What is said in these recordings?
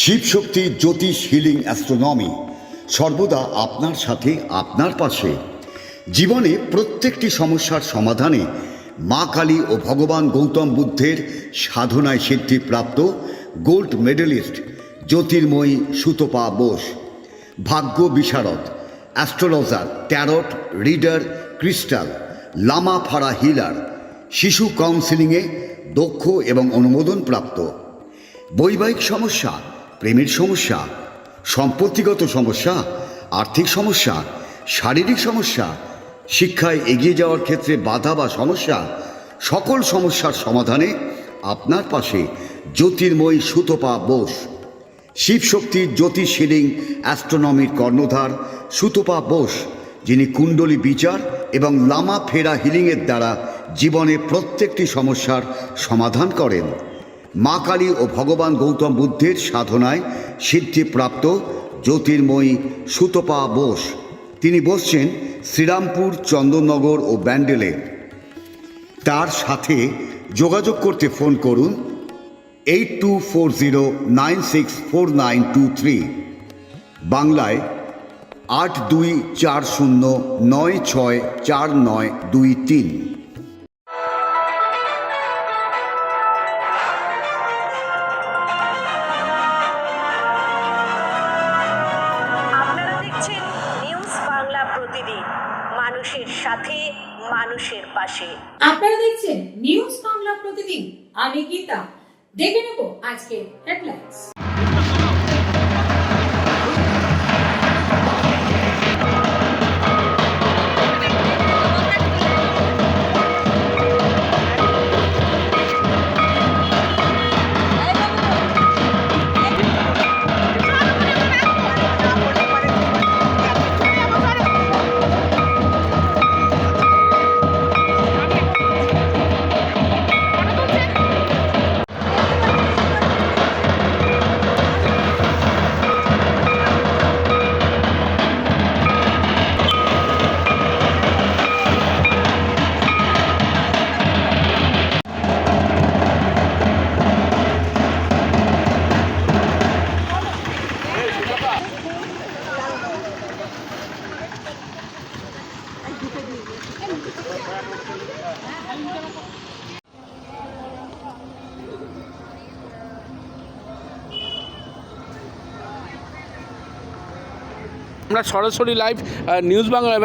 শিবশক্তি জ্যোতিষ healing astronomy সর্বদা আপনার সাথে, আপনার পাশে। জীবনে প্রত্যেকটি সমস্যার সমাধানে মা কালী ও ভগবান গৌতম বুদ্ধের সাধনায় সিদ্ধিপ্রাপ্ত গোল্ড মেডেলিস্ট জ্যোতির্ময়ী সুতপা বোস, ভাগ্য বিশারদ, অ্যাস্ট্রোলজার, ট্যারট রিডার, ক্রিস্টাল, লামা ফাড়া হিলার, শিশু কাউন্সিলিংয়ে দক্ষ এবং অনুমোদনপ্রাপ্ত। বৈবাহিক সমস্যা, প্রেমের সমস্যা, সম্পত্তিগত সমস্যা, আর্থিক সমস্যা, শারীরিক সমস্যা, শিক্ষায় এগিয়ে যাওয়ার ক্ষেত্রে বাধা বা সমস্যা, সকল সমস্যার সমাধানে আপনার পাশে জ্যোতির্ময়ী সুতপা বোস। শিবশক্তির জ্যোতিষ হিলিং অ্যাস্ট্রোনমির কর্ণধার সুতপা বোস, যিনি কুণ্ডলী বিচার এবং লামা ফেরা হিলিংয়ের দ্বারা জীবনে প্রত্যেকটি সমস্যার সমাধান করেন। মা কালী ও ভগবান গৌতম বুদ্ধের সাধনায় সিদ্ধিপ্রাপ্ত জ্যোতির্ময়ী সুতপা বোস। তিনি বসছেন শ্রীরামপুর, চন্দননগর ও ব্যান্ডেলে। তার সাথে যোগাযোগ করতে ফোন করুন 8240964923, বাংলায় 8240964923। মানুষের সাথে, মানুষের পাশে। আপনারা দেখছেন নিউজ বাংলা প্রতিদিন। আমি গীতা। দেখে নেব আজকে হেডলাইন্স। আমরা সরাসরি live news Bangla,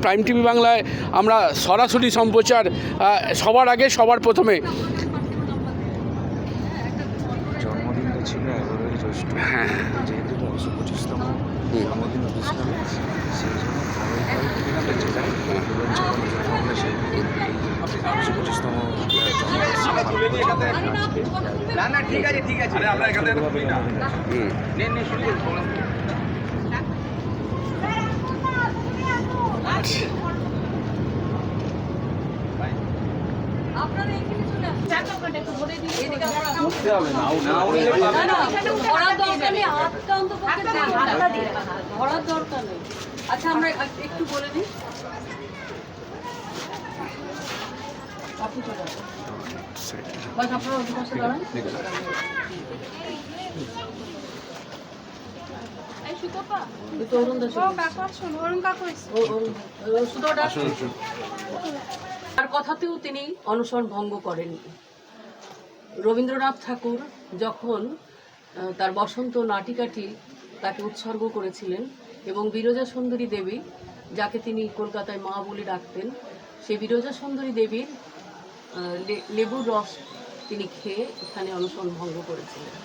prime TV বাংলায় আমরা সরাসরি সম্প্রচার, সবার আগে সবার প্রথমে। জন্মদিনটা ছিল 11ই জ্যৈষ্ঠ, হ্যাঁ, যেহেতু 225তম জন্মদিন অনুষ্ঠানে, সেই জন্য আমরা সেই 225তম আচ্ছা, আমরা একটু বলে দিই। আপনি চলে আসুন। বাস আপনারা ওই পাশে দাঁড়ান। তার কথাতেও তিনি অনশন ভঙ্গ করেননি। রবীন্দ্রনাথ ঠাকুর যখন তার বসন্ত নাটিকাটি তাকে উৎসর্গ করেছিলেন এবং বিরজা সুন্দরী দেবী, যাকে তিনি কলকাতায় মা বলে ডাকতেন, সেই বিরজা সুন্দরী দেবীর লেবুর রস তিনি খেয়ে এখানে অনশন ভঙ্গ করেছিলেন।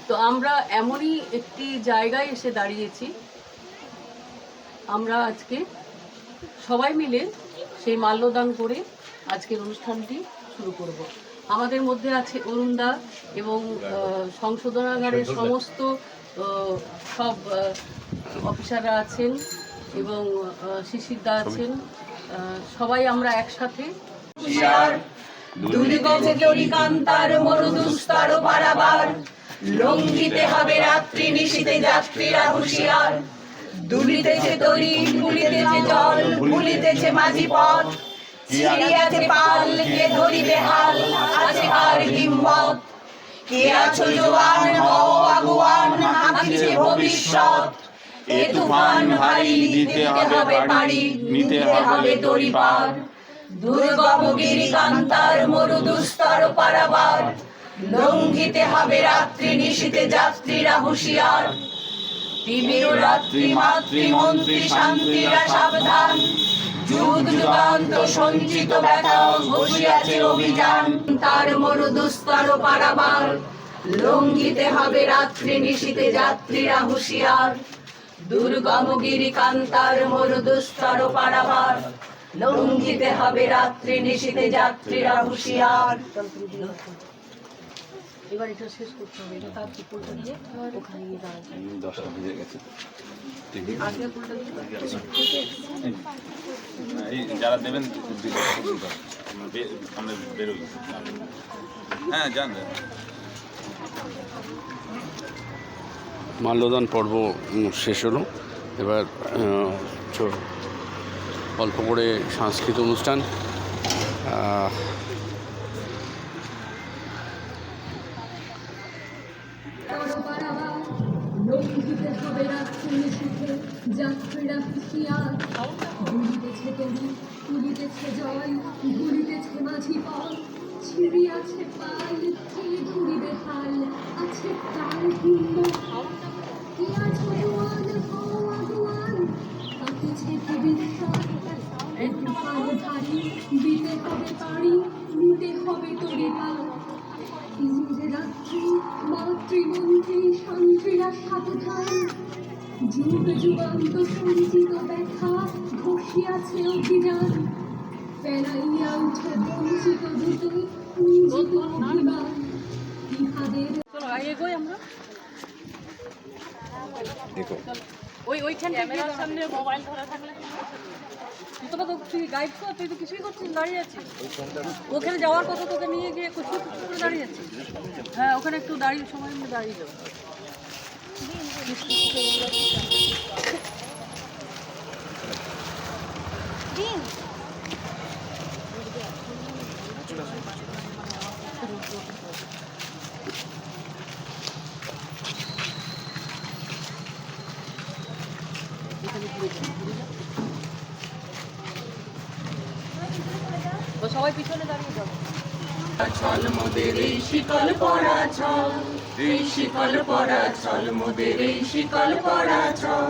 তো আমরা এমনই একটি জায়গায় এসে দাঁড়িয়েছি, আমরা আজকে সবাই মিলে সেই মাল্যদান করে আজকের অনুষ্ঠানটি শুরু করব। আমাদের মধ্যে আছে অরুণদা এবং সংশোধনাগারের সমস্ত সব অফিসাররা আছেন এবং শিশিরদা আছেন। সবাই আমরা একসাথে লঙ্ঘিতে হবে রাত্রি নিশীতে যাত্রীরা হুঁশিয়ার। দুলিতেছে তরি, ভুলিতেছে জল, ভুলিতেছে মাঝি পথ। ছিড়িয়াছে পাল, কে ধরিবে হাল, আছে কার হিম্মত। কে আছো জোয়ান হও আগুয়ান হাঁকিছে ভবিষ্যৎ এ তুফান ভারী দিতে হবে পাড়ি নিতে হবে দড়ি পার দুর্গম গিরিকান্তার মরু দুস্তর পারাবার লঙ্ঘিতে হবে রাত্রি নিশীতে যাত্রীরা হুঁশিয়ার তিমির রাত্রি মাতৃমন্ত্রী শান্তিরা সাবধান যুগ যুগান্ত সঞ্চিত ব্যথা বসিয়াছে অভিযান তার মরু দুস্তর পারাবার লঙ্ঘিতে হবে রাত্রি নিশীতে যাত্রীরা হুঁশিয়ার দুর্গম গিরিকান্তার মরু দুস্তর পারাবার লঙ্ঘিতে হবে রাত্রি নিশীতে যাত্রীরা হুঁশিয়ার। এবার এটা শেষ করতে হবে, এটা তার পুলটা দিয়ে ওখানে গিয়ে দাঁড়াতে হবে। 10টা বেজে গেছে। আগে পুলটা দিয়ে এই যারা দেবেন আমরা বেরোই। হ্যাঁ যান। মাল্যদান পর্ব শেষ হলো। এবার অল্প করে সাংস্কৃতিক অনুষ্ঠান। লঙ্ঘিতে হবে রাত্রি নিশীথে যাত্রীরা হুঁশিয়ার গুলিতেছে তরু তুলিতেছে জল গুলিতেছে মাঝি পথ ছিড়িয়াছে পাল কে ধরিবে হাল আছে তার হিম্মত কি আছো জোয়ান হও আগুয়ান কাঁপিছে ভবিষ্যৎ এ তুফান ভারী দিতে হবে পাড়ি নিতে হবে তড়ি পার তিমির রাত্রি মাতৃমন্ত্রী শান্তিরা সাবধান যুগ যুগান্ত সঞ্চিত ব্যথা ঘষিয়াছে অভিযান ফেরাইয়া উঠে বঞ্চিত দুটো নিজিত অভিমান ইহাদের চলো এগোই আমরা। ওইখান ক্যামেরার সামনে মোবাইল ধরে থাকলে তোকে তো তুই গাইড কর, তুই তো কিছুই করছিস, দাঁড়িয়ে আছিস। ওখানে যাওয়ার কথা, তোকে নিয়ে গিয়ে কিছু করে দাঁড়িয়ে আছিস। হ্যাঁ ওখানে একটু দাঁড়িয়ে সময় নিয়ে দাঁড়িয়ে যাও। সবাই পিছনে দাঁড়িয়ে যাবো। চল মোদের এই শিকল পরা চল এই শিকল পরা চল মোদের এই শিকল পরা চল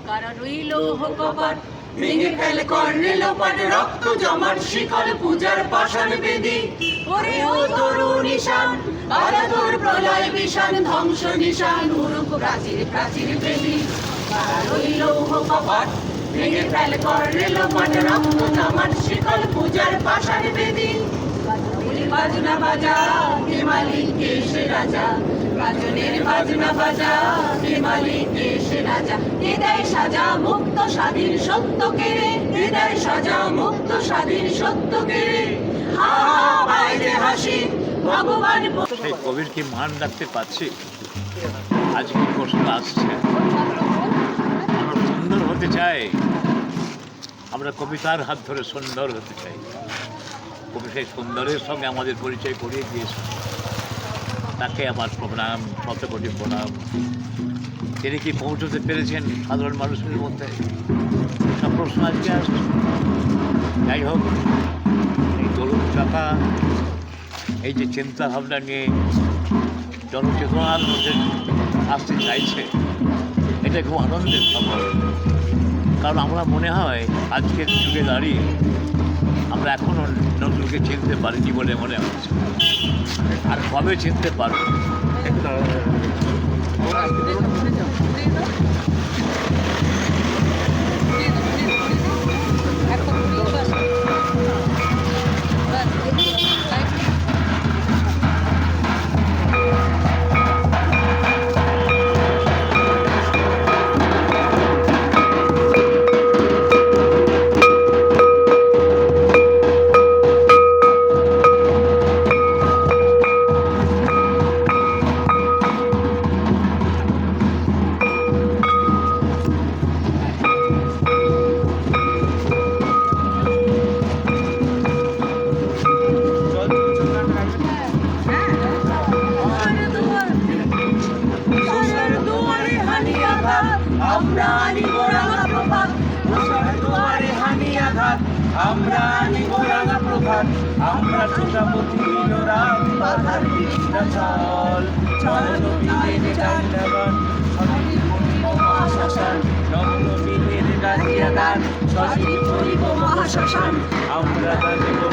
কারা রইল কপাট ভেঙে ফেল কর্ণে লোপাট রক্ত জমাট শিকল পূজার পাষাণ বেদি ওরে ও তরু নিশান বাধা তোর প্রলয় বিষাণ ধ্বংস নিশান উরুক প্রাচীর প্রাচীর বেদি কারা রইল কপাট ভেঙে ফেল কর্ণে লোপাট রক্ত জমাট শিকল পূজার পাষাণ বেদি বাজনা বাজা হে মালিক কে সে রাজা গাজনের বাজনা বাজা হে মালিক কে সে রাজা হৃদয় সাজা মুক্ত স্বাধীন সত্য কেড়ে হৃদয় সাজা মুক্ত স্বাধীন সত্য কেড়ে হা বাইরে হাসি ভগবান সেই কবির কি মান রাখতে পারছি? আজকে প্রশ্ন আসছে, আমরা সুন্দর হতে চাই, আমরা কবিতার হাত ধরে সুন্দর হতে চাই। কবি সেই সুন্দরের সঙ্গে আমাদের পরিচয় করিয়ে দিয়েছে, তাকে আমার প্রণাম, শতকোটি প্রণাম। তিনি কি পৌঁছতে পেরেছেন সাধারণ মানুষের মধ্যে, সব প্রশ্ন আজকে আসছে। যাই হোক, এই তরুণ চাকা এই যে চিন্তা ভাবনা নিয়ে জনচেতনার মধ্যে আসতে চাইছে, এটা খুব আনন্দের খবর। কারণ আমরা মনে হয় আজকের যুগে দাঁড়িয়ে আমরা এখনও নজরুলকে চিনতে পারিনি বলে মনে হচ্ছে, আর কবে চিনতে পারব। ঘাট আমরা ছোটাপতি বিনোরাম বাধার বিন্ধ্যাচল চল নবীনের গাইলা গান সঠিক করিব মহাশ্মশান নব নবীনের গাইয়া গান সঠিক করিব মহাশ্মশান আমরা গাইব